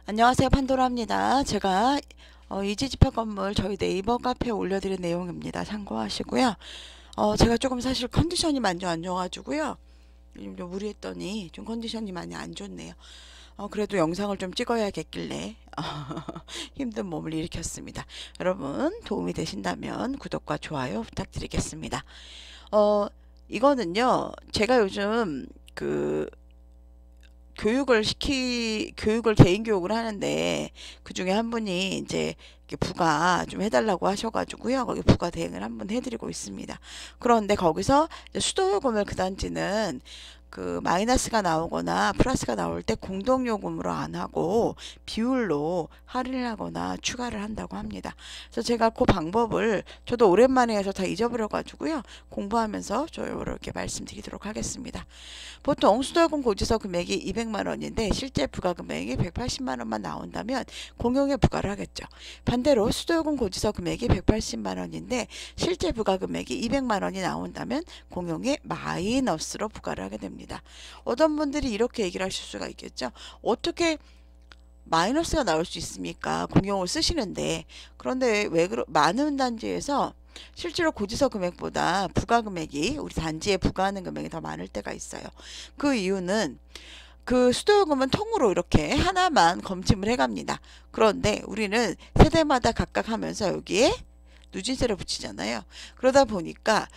안녕하세요, 판도라입니다. 제가 이지지표 건물 저희 네이버 카페에 올려드린 내용입니다. 참고하시고요. 제가 조금 사실 컨디션이 많이 안 좋아가지고요. 요즘 좀 무리했더니 좀 컨디션이 많이 안 좋네요. 그래도 영상을 좀 찍어야겠길래 힘든 몸을 일으켰습니다. 여러분 도움이 되신다면 구독과 좋아요 부탁드리겠습니다. 어, 이거는요, 제가 요즘 그 교육을 개인 교육을 하는데 그 중에 한 분이 이제 이렇게 부가 좀 해달라고 하셔가지고요. 거기 부가 대행을 한번 해드리고 있습니다. 그런데 거기서 이제 수도요금을 그 단지는 그 마이너스가 나오거나 플러스가 나올 때 공동요금으로 안 하고 비율로 할인을 하거나 추가를 한다고 합니다. 그래서 제가 그 방법을 저도 오랜만에 해서 다 잊어버려 가지고요. 공부하면서 저 이렇게 말씀드리도록 하겠습니다. 보통 수도요금 고지서 금액이 200만 원인데 실제 부과 금액이 180만 원만 나온다면 공용에 부과를 하겠죠. 반대로 수도요금 고지서 금액이 180만 원인데 실제 부과 금액이 200만 원이 나온다면 공용에 마이너스로 부과를 하게 됩니다. 어떤 분들이 이렇게 얘기를 하실 수가 있겠죠. 어떻게 마이너스가 나올 수 있습니까? 공용을 쓰시는데. 그런데 왜 많은 단지에서 실제로 고지서 금액보다 부가 금액이 우리 단지에 부과하는 금액이 더 많을 때가 있어요. 그 이유는 그 수도요금은 통으로 이렇게 하나만 검침을 해갑니다. 그런데 우리는 세대마다 각각 하면서 여기에 누진세를 붙이잖아요. 그러다 보니까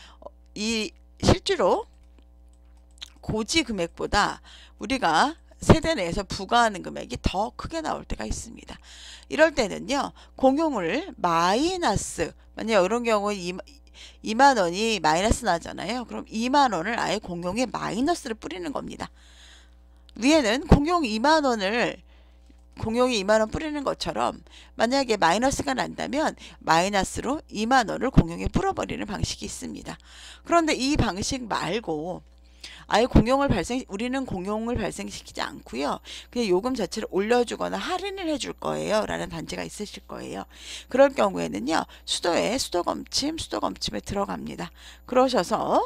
이 실제로 고지 금액보다 우리가 세대 내에서 부과하는 금액이 더 크게 나올 때가 있습니다. 이럴 때는요, 공용을 마이너스, 만약 이런 경우에 2만 원이 마이너스 나잖아요. 그럼 2만 원을 아예 공용에 마이너스를 뿌리는 겁니다. 위에는 공용이 2만 원 뿌리는 것처럼 만약에 마이너스가 난다면 마이너스로 2만 원을 공용에 뿌려버리는 방식이 있습니다. 그런데 이 방식 말고 아예 우리는 공용을 발생시키지 않고요. 그냥 요금 자체를 올려주거나 할인을 해줄 거예요. 라는 단지가 있으실 거예요. 그럴 경우에는요, 수도검침에 들어갑니다. 그러셔서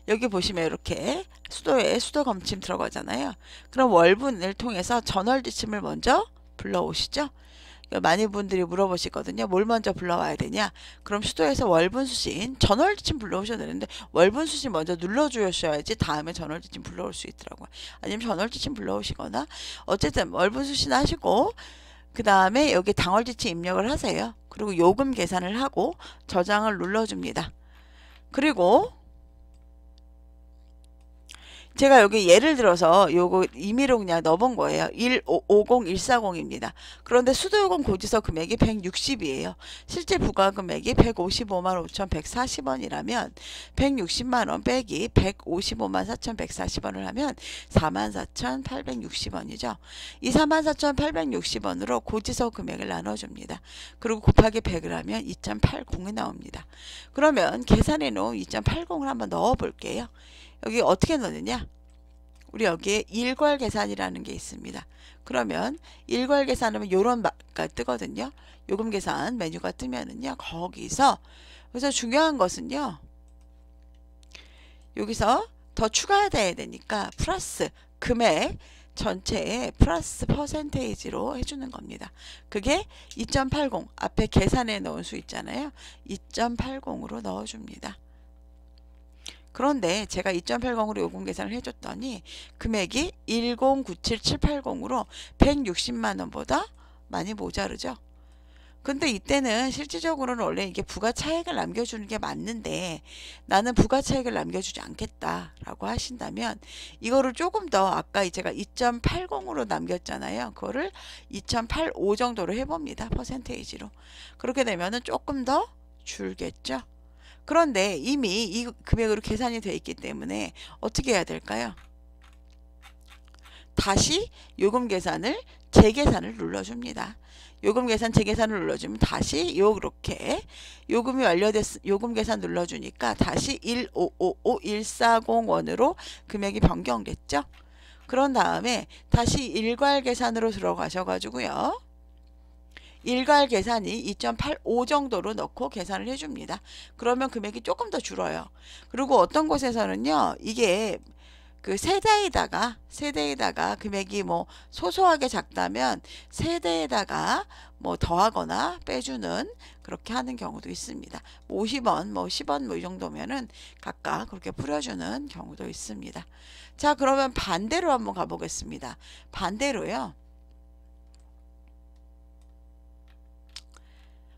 여기 보시면 이렇게 수도검침 들어가잖아요. 그럼 월분을 통해서 전월지침을 먼저 불러오시죠. 많은 분들이 물어보시거든요. 뭘 먼저 불러와야 되냐? 그럼 수도에서 월분수신 전월지침 불러오셔야 되는데 월분수신 먼저 눌러주셔야지 다음에 전월지침 불러올 수 있더라고요. 아니면 전월지침 불러오시거나 어쨌든 월분수신 하시고 그 다음에 여기 당월지침 입력을 하세요. 그리고 요금 계산을 하고 저장을 눌러줍니다. 그리고 제가 여기 예를 들어서 요거 임의로 그냥 넣어본 거예요. 150,140입니다. 그런데 수도요금 고지서 금액이 160이에요. 실제 부과 금액이 155만 5,140원이라면 160만 원 빼기 155만 4,140원을 하면 44,860원이죠. 이 44,860원으로 고지서 금액을 나눠줍니다. 그리고 곱하기 100을 하면 2.80이 나옵니다. 그러면 계산해 놓은 2.80을 한번 넣어 볼게요. 여기 어떻게 넣느냐? 우리 여기에 일괄 계산이라는 게 있습니다. 그러면 일괄 계산하면 요런 바가 뜨거든요. 요금 계산 메뉴가 뜨면은요. 거기서 그래서 중요한 것은요. 여기서 더 추가돼야 되니까 플러스 금액 전체에 플러스 퍼센테이지로 해주는 겁니다. 그게 2.80 앞에 계산해 놓은 수 있잖아요. 2.80으로 넣어줍니다. 그런데 제가 2.80으로 요금 계산을 해줬더니 금액이 1097780으로 160만 원보다 많이 모자르죠. 근데 이때는 실질적으로는 원래 이게 부가 차액을 남겨주는 게 맞는데 나는 부가 차액을 남겨주지 않겠다라고 하신다면 이거를 조금 더 아까 제가 2.80으로 남겼잖아요. 그거를 2.85 정도로 해봅니다. 퍼센테이지로. 그렇게 되면은 조금 더 줄겠죠. 그런데 이미 이 금액으로 계산이 되어 있기 때문에 어떻게 해야 될까요? 다시 요금 계산을 재계산을 눌러줍니다. 요금 계산 재계산을 눌러주면 다시 요렇게 요금이 요금 계산 눌러주니까 다시 1555140원으로 금액이 변경됐죠. 그런 다음에 다시 일괄 계산으로 들어가셔가지고요. 일괄 계산이 2.85 정도로 넣고 계산을 해줍니다. 그러면 금액이 조금 더 줄어요. 그리고 어떤 곳에서는요, 이게 그 세대에다가 금액이 뭐 소소하게 작다면 세대에다가 뭐 더하거나 빼주는 그렇게 하는 경우도 있습니다. 뭐 50원, 뭐 10원 뭐 이 정도면은 각각 그렇게 뿌려주는 경우도 있습니다. 자, 그러면 반대로 한번 가보겠습니다. 반대로요.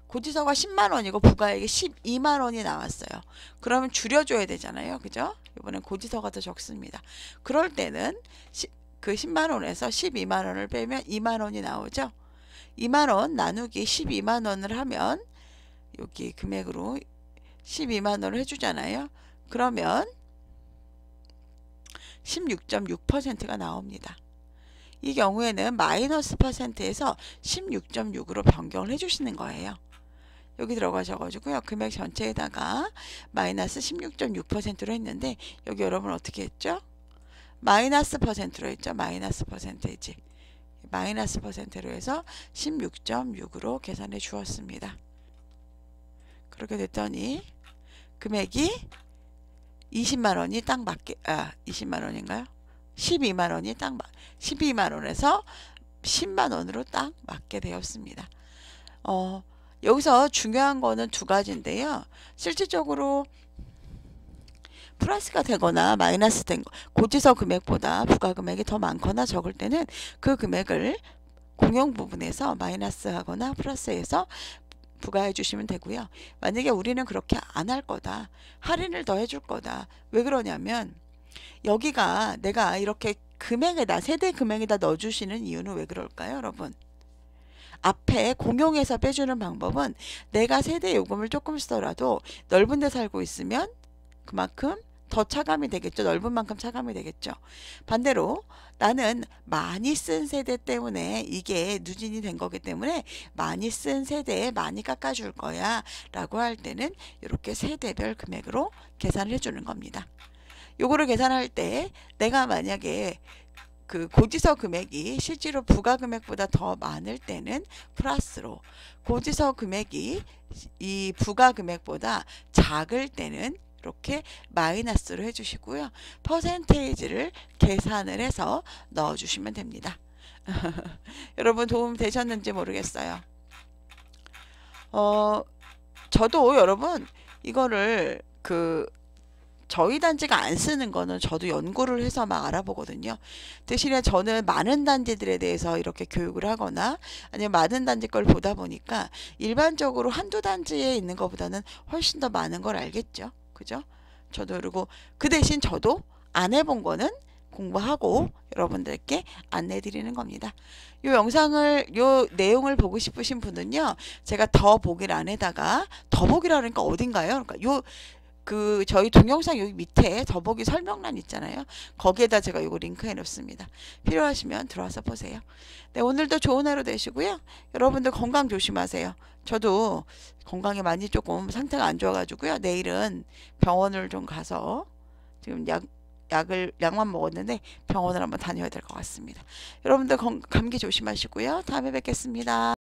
고지서가 10만원이고 부가액이 12만원이 나왔어요. 그러면 줄여줘야 되잖아요. 그죠? 이번엔 고지서가 더 적습니다. 그럴 때는 그 10만원에서 12만원을 빼면 2만원이 나오죠. 2만원 나누기 12만원을 하면 여기 금액으로 12만원을 해주잖아요. 그러면 16.6%가 나옵니다. 이 경우에는 마이너스 퍼센트에서 16.6으로 변경을 해주시는 거예요. 여기 들어가셔가지고요. 금액 전체에다가 마이너스 16.6%로 했는데 여기 여러분 어떻게 했죠? 마이너스 퍼센트로 했죠. 마이너스 퍼센테이지. 마이너스 퍼센트로 해서 16.6으로 계산해 주었습니다. 그렇게 됐더니 금액이 20만원이 딱 맞게 20만원인가요? 12만원이 딱 12만원에서 10만원으로 딱 맞게 되었습니다. 여기서 중요한 거는 두 가지인데요. 실질적으로 플러스가 되거나 마이너스 된 거, 고지서 금액보다 부가 금액이 더 많거나 적을 때는 그 금액을 공용 부분에서 마이너스 하거나 플러스해서 부과해 주시면 되고요. 만약에 우리는 그렇게 안 할 거다. 할인을 더 해줄 거다. 왜 그러냐면 여기가 내가 이렇게 금액에다 세대 금액에다 넣어주시는 이유는 왜 그럴까요, 여러분? 앞에 공용에서 빼주는 방법은 내가 세대 요금을 조금 쓰더라도 넓은 데 살고 있으면 그만큼 더 차감이 되겠죠. 넓은 만큼 차감이 되겠죠. 반대로 나는 많이 쓴 세대 때문에 이게 누진이 된 거기 때문에 많이 쓴 세대에 많이 깎아줄 거야 라고 할 때는 이렇게 세대별 금액으로 계산을 해주는 겁니다. 요거를 계산할 때 내가 만약에 그 고지서 금액이 실제로 부가 금액보다 더 많을 때는 플러스로, 고지서 금액이 이 부가 금액보다 작을 때는 이렇게 마이너스로 해주시고요. 퍼센테이지를 계산을 해서 넣어주시면 됩니다. 여러분 도움 되셨는지 모르겠어요. 저도 여러분 이거를 저희 단지가 안 쓰는 거는 저도 연구를 해서 막 알아보거든요. 대신에 저는 많은 단지들에 대해서 이렇게 교육을 하거나 아니면 많은 단지 걸 보다 보니까 일반적으로 한두 단지에 있는 것보다는 훨씬 더 많은 걸 알겠죠. 그죠? 저도 그리고 그 대신 저도 안 해본 거는 공부하고 여러분들께 안내 드리는 겁니다. 요 내용을 보고 싶으신 분은요. 제가 더보기란에다가 더보기라니까 어딘가요? 그러니까 저희 동영상 여기 밑에 더보기 설명란 있잖아요. 거기에다 제가 이거 링크해 놓습니다. 필요하시면 들어와서 보세요. 네, 오늘도 좋은 하루 되시고요. 여러분들 건강 조심하세요. 저도 건강이 많이 조금 상태가 안 좋아가지고요. 내일은 병원을 좀 가서 지금 약만 먹었는데 병원을 한번 다녀야 될 것 같습니다. 여러분들 감기 조심하시고요. 다음에 뵙겠습니다.